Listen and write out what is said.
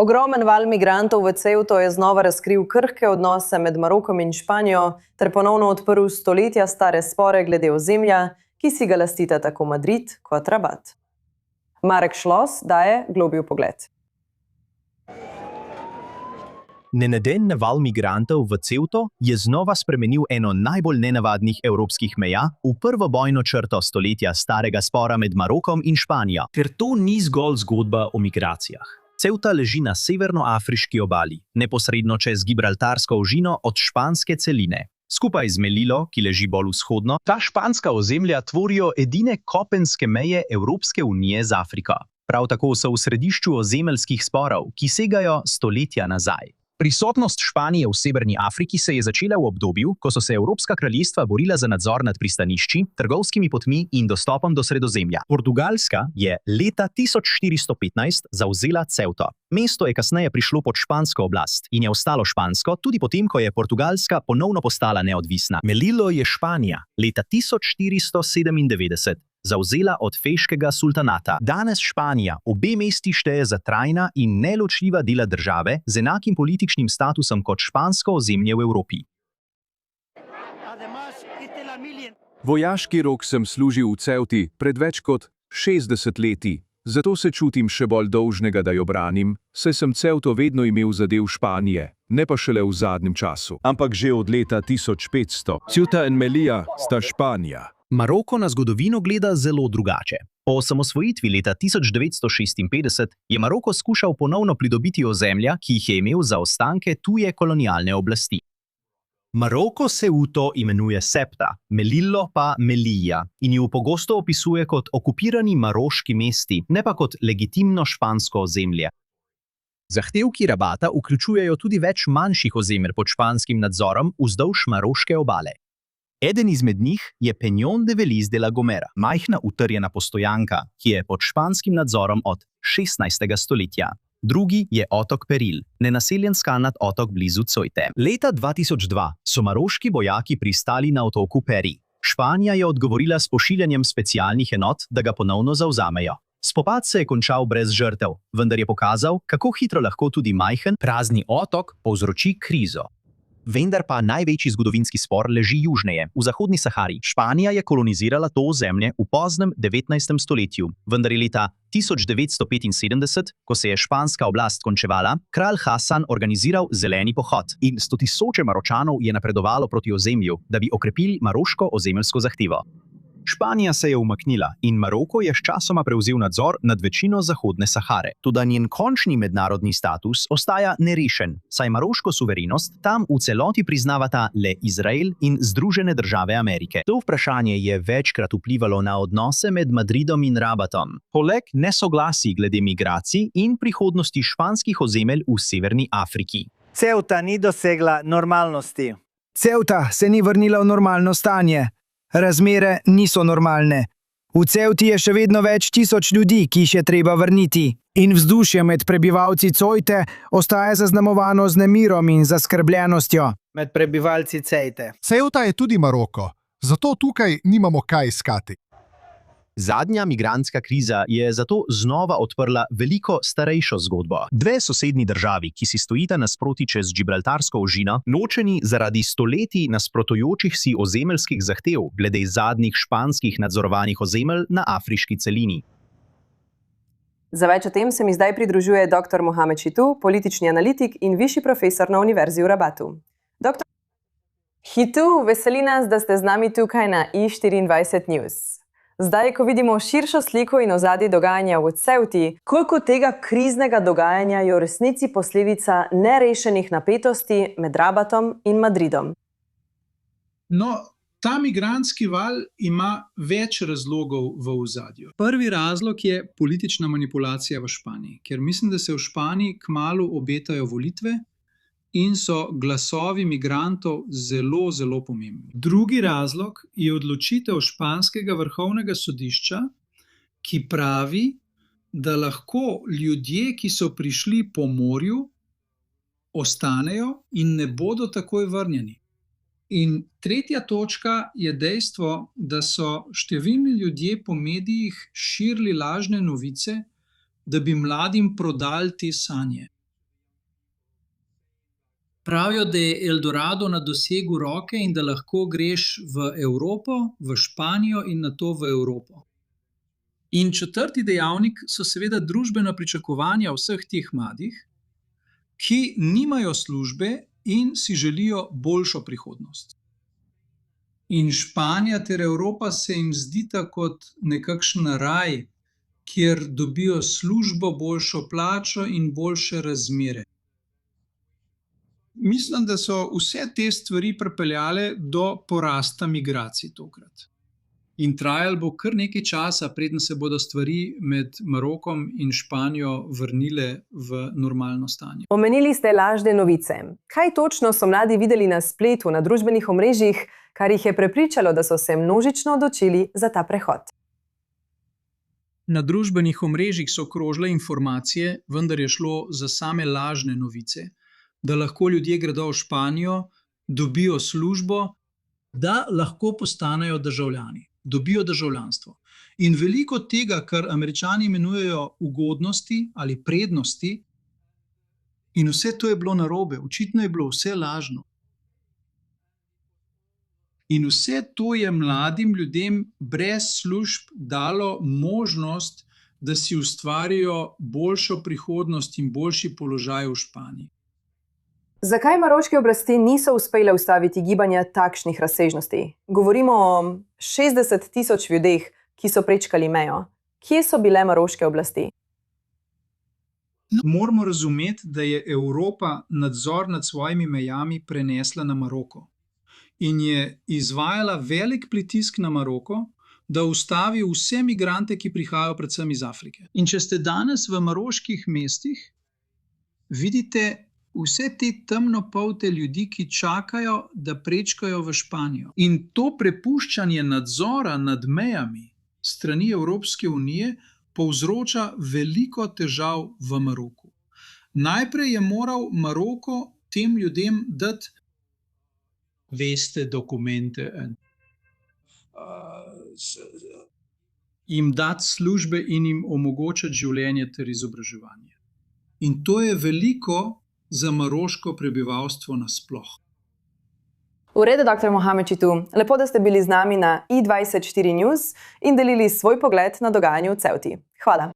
Ogromen val migrantov v Ceuto je znova razkril krhke odnose med Marokom in Španijo ter ponovno odprl stoletja stare spore glede ozemlja, ki si ga lastita tako Madrid kot Rabat. Marek Šlos daje globlji pogled. Nenaden val migrantov v Ceuto je znova spremenil eno najbolj nenavadnih evropskih meja v prvo bojno črto stoletja starega spora med Marokom in Španijo. Ker to ni zgolj zgodba o migracijah. Ceuta leži na severnoafriški obali, neposredno čez Gibraltarsko ožino od španske celine. Skupaj z Melillo, ki leži bolj vzhodno, ta španska ozemlja tvorijo edine kopenske meje Evropske unije z Afriko. Prav tako so v središču ozemeljskih sporov, ki segajo stoletja nazaj. Prisotnost Španije v severni Afriki se je začela v obdobju, ko so se Evropska kraljestva borila za nadzor nad pristanišči, trgovskimi potmi in dostopom do Sredozemlja. Portugalska je leta 1415 zavzela Ceuto. Mesto je kasneje prišlo pod špansko oblast in je ostalo špansko tudi potem, ko je Portugalska ponovno postala neodvisna. Melillo je Španija leta 1497 zavzela od feškega sultanata. Danes Španija obe mesti šteje za trajna in neločljiva dela države z enakim političnim statusom kot špansko ozemlje v Evropi. Vojaški rok sem služil v Ceuti pred več kot 60 leti, zato se čutim še bolj dolžnega, da jo branim, saj sem Ceuto vedno imel zadev Španije, ne pa šele v zadnjem času, ampak že od leta 1500. Ceuta in Melilla sta Španija. Maroko na zgodovino gleda zelo drugače. Po osamosvojitvi leta 1956 je Maroko skušal ponovno pridobiti ozemlja, ki jih je imel za ostanke tuje kolonialne oblasti. Maroko Ceuto imenuje Septa, Melillo pa Melilla in jo pogosto opisuje kot okupirani maroški mesti, ne pa kot legitimno špansko ozemlje. Zahtevki Rabata vključujejo tudi več manjših ozemelj pod španskim nadzorom vzdolž maroške obale. Eden izmed njih je Peñón de Veliz de la Gomera, majhna utrjena postojanka, ki je pod španskim nadzorom od 16. stoletja. Drugi je otok Peril, nenaseljen skalnat otok blizu Ceute. Leta 2002 so maroški vojaki pristali na otoku Peri. Španija je odgovorila s pošiljanjem specialnih enot, da ga ponovno zavzamejo. Spopad se je končal brez žrtev, vendar je pokazal, kako hitro lahko tudi majhen, prazni otok povzroči krizo. Vendar pa največji zgodovinski spor leži južneje, v zahodni Sahari. Španija je kolonizirala to ozemlje v poznem 19. stoletju, vendar je leta 1975, ko se je španska oblast končevala, kralj Hasan organiziral zeleni pohod in 100 tisoče Maročanov je napredovalo proti ozemlju, da bi okrepili maroško ozemeljsko zahtevo. Španija se je umaknila in Maroko je sčasoma prevzel nadzor nad večino zahodne Sahare. Toda njen končni mednarodni status ostaja nerešen, saj maroško suverenost tam v celoti priznavata le Izrael in Združene države Amerike. To vprašanje je večkrat vplivalo na odnose med Madridom in Rabatom. Poleg nesoglasij glede migracij in prihodnosti španskih ozemelj v severni Afriki. Ceuta ni dosegla normalnosti. Ceuta se ni vrnila v normalno stanje. Razmere niso normalne. V Ceuti je še vedno več tisoč ljudi, ki jih je treba vrniti. In vzdušje med prebivalci Ceute ostaja zaznamovano z nemirom in zaskrbljenostjo. Med prebivalci Ceute. Ceuta je tudi Maroko, zato tukaj nimamo kaj iskati. Zadnja migrantska kriza je zato znova odprla veliko starejšo zgodbo. Dve sosednji državi, ki si stojita nasproti čez Gibraltarsko ožino, ločeni zaradi stoletij nasprotujočih si ozemeljskih zahtev glede zadnjih španskih nadzorovanih ozemelj na afriški celini. Za več o tem se mi zdaj pridružuje dr. Mohamed Chitu, politični analitik in višji profesor na Univerzi v Rabatu. Dr. Chitu, veseli nas, da ste z nami tukaj na i24 News. Zdaj, ko vidimo širšo sliko in ozadje dogajanja v Ceuti, koliko tega kriznega dogajanja je v resnici posledica nerešenih napetosti med Rabatom in Madridom? No, ta migrantski val ima več razlogov v ozadju. Prvi razlog je politična manipulacija v Španiji, ker mislim, da se v Španiji kmalu obetajo volitve in so glasovi migrantov zelo, zelo pomembni. Drugi razlog je odločitev španskega vrhovnega sodišča, ki pravi, da lahko ljudje, ki so prišli po morju, ostanejo in ne bodo takoj vrnjeni. In tretja točka je dejstvo, da so številni ljudje po medijih širili lažne novice, da bi mladim prodali te sanje. Pravijo, da je Eldorado na dosegu roke in da lahko greš v Evropo, v Španijo in nato v Evropo. In četrti dejavnik so seveda družbena pričakovanja vseh teh mladih, ki nimajo službe in si želijo boljšo prihodnost. In Španija ter Evropa se jim zdita kot nekakšen raj, kjer dobijo službo, boljšo plačo in boljše razmere. Mislim, da so vse te stvari pripeljale do porasta migracij tokrat. In trajalo bo kar nekaj časa, preden se bodo stvari med Marokom in Španijo vrnile v normalno stanje. Omenili ste lažne novice. Kaj točno so mladi videli na spletu, na družbenih omrežjih, kar jih je prepričalo, da so se množično odločili za ta prehod? Na družbenih omrežjih so krožile informacije, vendar je šlo za same lažne novice, da lahko ljudje gredo v Španijo, dobijo službo, da lahko postanejo državljani, dobijo državljanstvo. In veliko tega, kar Američani imenujejo ugodnosti ali prednosti, in vse to je bilo narobe, očitno je bilo vse lažno. In vse to je mladim ljudem brez služb dalo možnost, da si ustvarijo boljšo prihodnost in boljši položaj v Španiji. Zakaj maroške oblasti niso uspele ustaviti gibanja takšnih razsežnosti? Govorimo o 60 tisoč ljudeh, ki so prečkali mejo. Kje so bile maroške oblasti? Moramo razumeti, da je Evropa nadzor nad svojimi mejami prenesla na Maroko in je izvajala velik pritisk na Maroko, da ustavi vse migrante, ki prihajajo predvsem iz Afrike. In če ste danes v maroških mestih, vidite vse te temnopolte ljudi, ki čakajo, da prečkajo v Španijo. In to prepuščanje nadzora nad mejami strani Evropske unije povzroča veliko težav v Maroku. Najprej je moral Maroko tem ljudem dati dokumente, jim dati službe in jim omogočati življenje ter izobraževanje. In to je veliko za maroško prebivalstvo nasploh. V redu, dr. Mohamečitu. Lepo, da ste bili z nami na i24 News in delili svoj pogled na dogajanje v Ceuti. Hvala.